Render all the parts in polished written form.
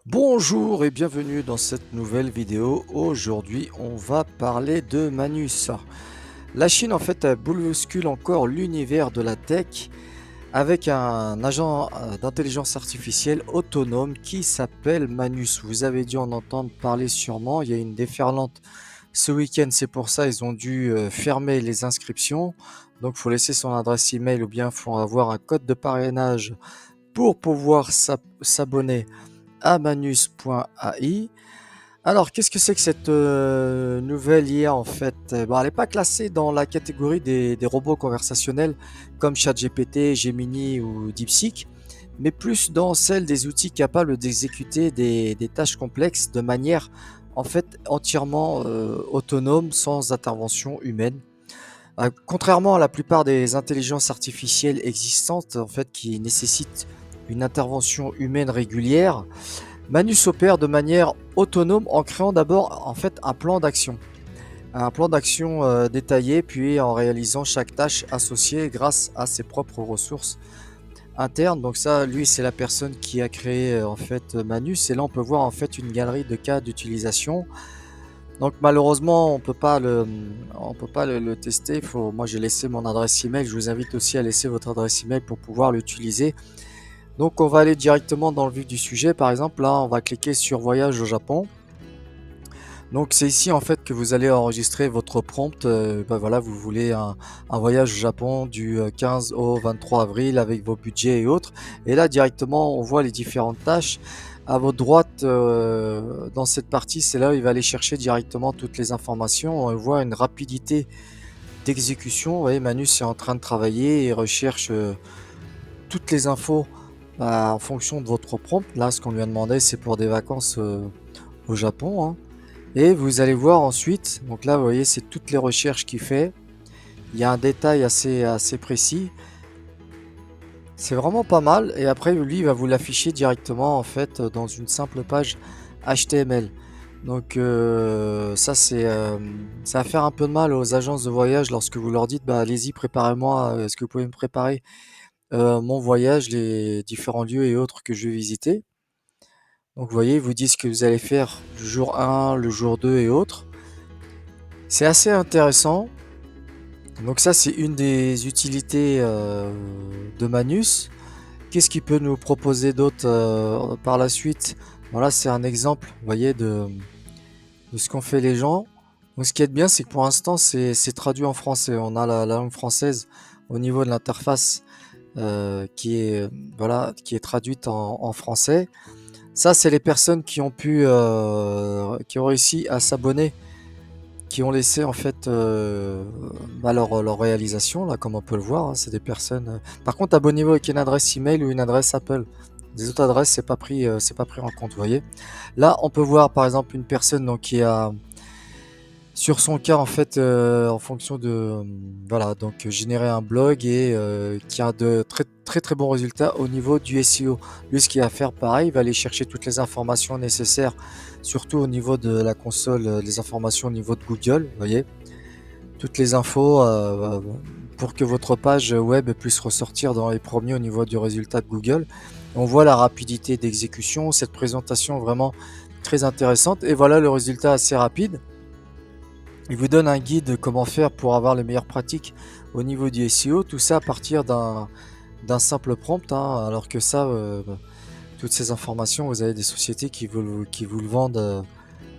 Bonjour et bienvenue dans cette nouvelle vidéo. Aujourd'hui, on va parler de Manus. La Chine, en fait, elle bouscule encore l'univers de la tech avec un agent d'intelligence artificielle autonome qui s'appelle Manus. Vous avez dû en entendre parler sûrement. Il y a une déferlante ce week-end, c'est pour ça ils ont dû fermer les inscriptions. Donc, il faut laisser son adresse email ou bien il faut avoir un code de parrainage pour pouvoir s'abonner à manus.ai. Alors, qu'est-ce que c'est que cette nouvelle IA en fait? Bon, elle n'est pas classée dans la catégorie des robots conversationnels comme ChatGPT, Gemini ou DeepSeek, mais plus dans celle des outils capables d'exécuter des tâches complexes de manière en fait entièrement autonome, sans intervention humaine. Contrairement à la plupart des intelligences artificielles existantes en fait qui nécessitent une intervention humaine régulière, Manus opère de manière autonome en créant d'abord en fait un plan d'action. Un plan d'action détaillé, puis en réalisant chaque tâche associée grâce à ses propres ressources internes. Donc ça, lui, c'est la personne qui a créé en fait Manus. Et là, on peut voir en fait une galerie de cas d'utilisation. Donc malheureusement, on peut pas le tester. Moi, j'ai laissé mon adresse email. Je vous invite aussi à laisser votre adresse email pour pouvoir l'utiliser. Donc on va aller directement dans le vif du sujet. Par exemple, là, on va cliquer sur Voyage au Japon. Donc c'est ici en fait que vous allez enregistrer votre prompt. Voilà, vous voulez un voyage au Japon du 15 au 23 avril avec vos budgets et autres. Et là directement, on voit les différentes tâches. À votre droite, dans cette partie, c'est là où il va aller chercher directement toutes les informations. On voit une rapidité d'exécution. Vous voyez, Manus est en train de travailler et recherche toutes les infos en fonction de votre prompt. Là, ce qu'on lui a demandé, c'est pour des vacances au Japon, hein. Et vous allez voir ensuite, donc là, vous voyez, c'est toutes les recherches qu'il fait. Il y a un détail assez précis. C'est vraiment pas mal. Et après, lui, il va vous l'afficher directement, en fait, dans une simple page HTML. Donc, ça va faire un peu de mal aux agences de voyage lorsque vous leur dites, bah, allez-y, préparez-moi, est-ce que vous pouvez me préparer mon voyage, les différents lieux et autres que je vais visiter. Donc vous voyez, ils vous disent ce que vous allez faire le jour 1, le jour 2 et autres. C'est assez intéressant. Donc ça, c'est une des utilités de Manus. Qu'est-ce qu'il peut nous proposer d'autre par la suite? Voilà, c'est un exemple, vous voyez, de ce qu'ont fait les gens. Donc ce qui est bien, c'est que pour l'instant, c'est traduit en français. On a la langue française au niveau de l'interface qui est traduite en français. Ça, c'est les personnes qui ont réussi à s'abonner, qui ont laissé en fait leur réalisation, là, comme on peut le voir, hein, c'est des personnes. Par contre, abonnez-vous avec une adresse email ou une adresse Apple. Des autres adresses, c'est pas pris en compte, vous voyez. Là, on peut voir par exemple une personne donc, qui a sur son cas en fait en fonction de voilà donc générer un blog et qui a de très bons résultats au niveau du SEO. Lui ce qu'il va faire pareil, il va aller chercher toutes les informations nécessaires, surtout au niveau de la console, les informations au niveau de Google, vous voyez, toutes les infos pour que votre page web puisse ressortir dans les premiers au niveau du résultat de Google. On voit la rapidité d'exécution, cette présentation vraiment très intéressante et voilà le résultat assez rapide. Il vous donne un guide comment faire pour avoir les meilleures pratiques au niveau du SEO, tout ça à partir d'un simple prompt, hein, alors que ça, toutes ces informations, vous avez des sociétés qui vous le vendent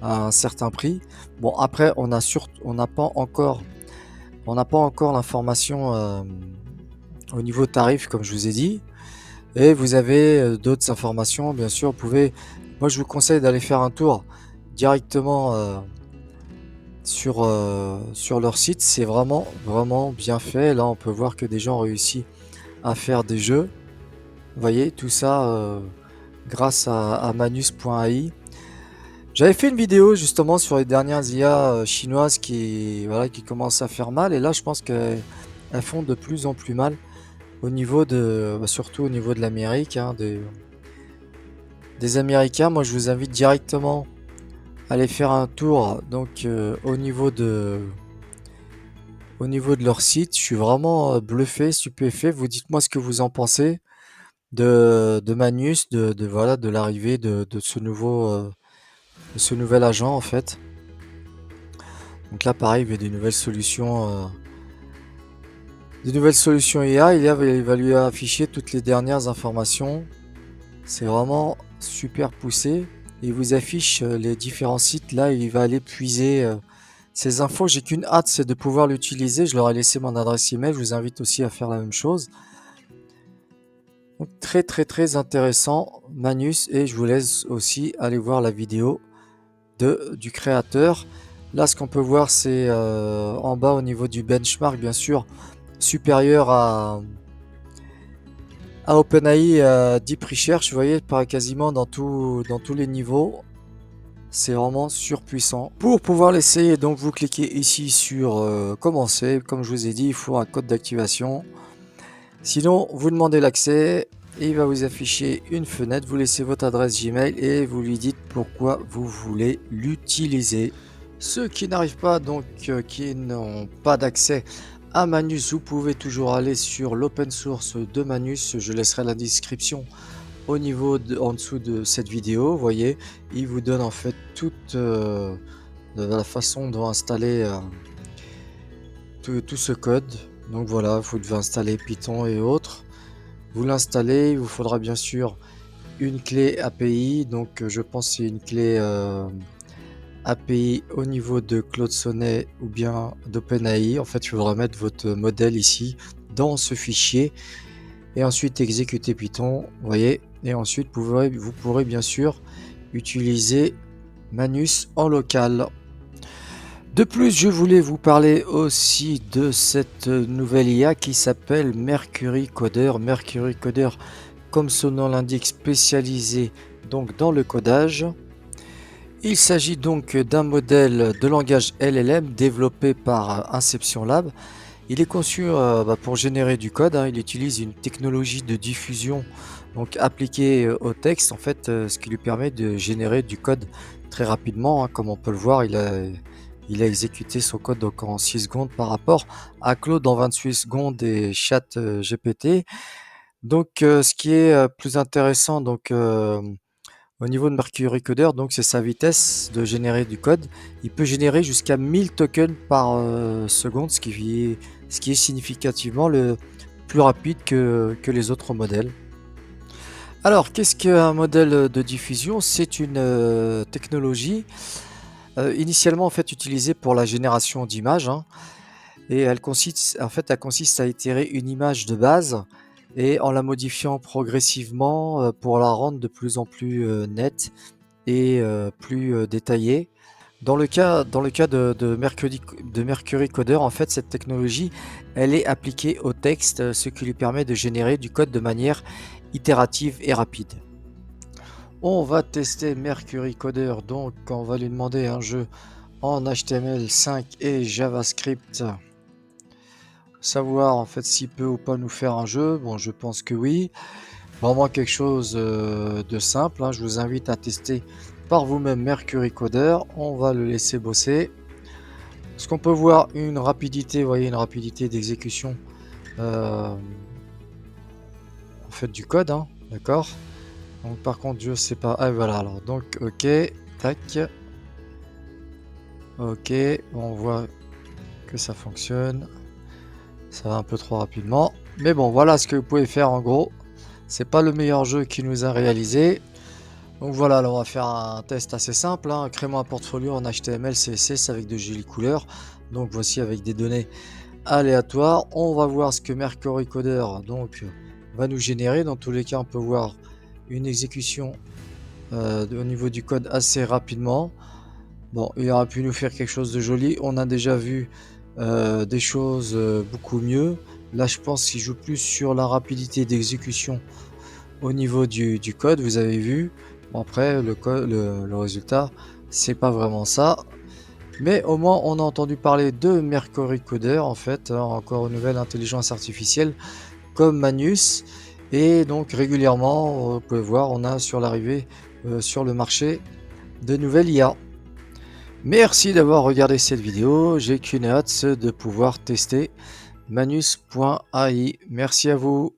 à un certain prix. Bon, après, on n'a pas encore l'information au niveau tarif, comme je vous ai dit. Et vous avez d'autres informations, bien sûr. Moi, je vous conseille d'aller faire un tour directement sur leur site. C'est vraiment bien fait. Là, on peut voir que des gens ont réussi à faire des jeux. Vous voyez, tout ça grâce à manus.ai. J'avais fait une vidéo justement sur les dernières IA chinoises qui commencent à faire mal. Et là, je pense qu'elles font de plus en plus mal surtout au niveau de l'Amérique, hein, des Américains. Moi, je vous invite directement à aller faire un tour donc au niveau de leur site. Je suis vraiment bluffé, stupéfait. Vous dites-moi ce que vous en pensez. de Manus, voilà, de l'arrivée de ce nouvel agent en fait. Donc là pareil, il y a des nouvelles solutions IA, il va lui afficher toutes les dernières informations. C'est vraiment super poussé. Il vous affiche les différents sites. Là, il va aller puiser ces infos. J'ai qu'une hâte, c'est de pouvoir l'utiliser. Je leur ai laissé mon adresse email. Je vous invite aussi à faire la même chose. Donc, très très très intéressant, Manus. Et je vous laisse aussi aller voir la vidéo du créateur. Là, ce qu'on peut voir, c'est en bas au niveau du benchmark, bien sûr, supérieur à OpenAI Deep Research. Vous voyez, quasiment dans tous les niveaux. C'est vraiment surpuissant. Pour pouvoir l'essayer, donc vous cliquez ici sur commencer. Comme je vous ai dit, il faut un code d'activation. Sinon, vous demandez l'accès et il va vous afficher une fenêtre. Vous laissez votre adresse Gmail et vous lui dites pourquoi vous voulez l'utiliser. Ceux qui n'arrivent pas, donc qui n'ont pas d'accès à Manus, vous pouvez toujours aller sur l'open source de Manus. Je laisserai la description au niveau en dessous de cette vidéo. Vous voyez, il vous donne en fait toute la façon d'installer tout ce code. Donc voilà, vous devez installer Python et autres. Vous l'installez, il vous faudra bien sûr une clé API. Donc je pense que c'est une clé API au niveau de Claude Sonnet ou bien d'OpenAI. En fait, il faudra mettre votre modèle ici dans ce fichier et ensuite exécuter Python. Vous voyez, et ensuite vous pourrez bien sûr utiliser Manus en local. De plus, je voulais vous parler aussi de cette nouvelle IA qui s'appelle Mercury Coder. Mercury Coder, comme son nom l'indique, spécialisé donc dans le codage. Il s'agit donc d'un modèle de langage LLM développé par Inception Lab. Il est conçu pour générer du code. Il utilise une technologie de diffusion donc appliquée au texte, en fait, ce qui lui permet de générer du code très rapidement. Comme on peut le voir, il a exécuté son code donc en 6 secondes par rapport à Claude en 28 secondes et Chat GPT. Donc, ce qui est plus intéressant, donc au niveau de Mercury Coder, donc c'est sa vitesse de générer du code. Il peut générer jusqu'à 1000 tokens par seconde, ce qui est significativement le plus rapide que les autres modèles. Alors, qu'est-ce qu'un modèle de diffusion? C'est une technologie initialement en fait utilisée pour la génération d'images, et elle consiste à itérer une image de base et en la modifiant progressivement pour la rendre de plus en plus nette et plus détaillée. Dans le cas de Mercury Coder, en fait, cette technologie, elle est appliquée au texte, ce qui lui permet de générer du code de manière itérative et rapide. On va tester Mercury Coder, donc on va lui demander un jeu en HTML5 et JavaScript. Savoir en fait s'il peut ou pas nous faire un jeu. Bon, je pense que oui. Vraiment quelque chose de simple. Je vous invite à tester par vous-même Mercury Coder. On va le laisser bosser. Ce qu'on peut voir, une rapidité, vous voyez, une rapidité d'exécution en fait du code, d'accord. Donc par contre, je sais pas. Ah voilà. Alors donc ok, tac. Ok, on voit que ça fonctionne. Ça va un peu trop rapidement. Mais bon, voilà ce que vous pouvez faire en gros. C'est pas le meilleur jeu qui nous a réalisé. Donc voilà, alors on va faire un test assez simple. Créer un portfolio en HTML, CSS avec de jolies couleurs. Donc voici avec des données aléatoires. On va voir ce que Mercury Coder donc, va nous générer. Dans tous les cas, on peut voir une exécution au niveau du code assez rapidement. Bon, il aurait pu nous faire quelque chose de joli. On a déjà vu des choses beaucoup mieux. Là, je pense qu'il joue plus sur la rapidité d'exécution au niveau du code. Vous avez vu. Bon, après, le résultat, c'est pas vraiment ça. Mais au moins, on a entendu parler de Mercury Coder, en fait, encore une nouvelle intelligence artificielle comme Manus. Et donc, régulièrement, vous pouvez voir, on a sur l'arrivée sur le marché de nouvelles IA. Merci d'avoir regardé cette vidéo. J'ai qu'une hâte de pouvoir tester manus.ai. Merci à vous.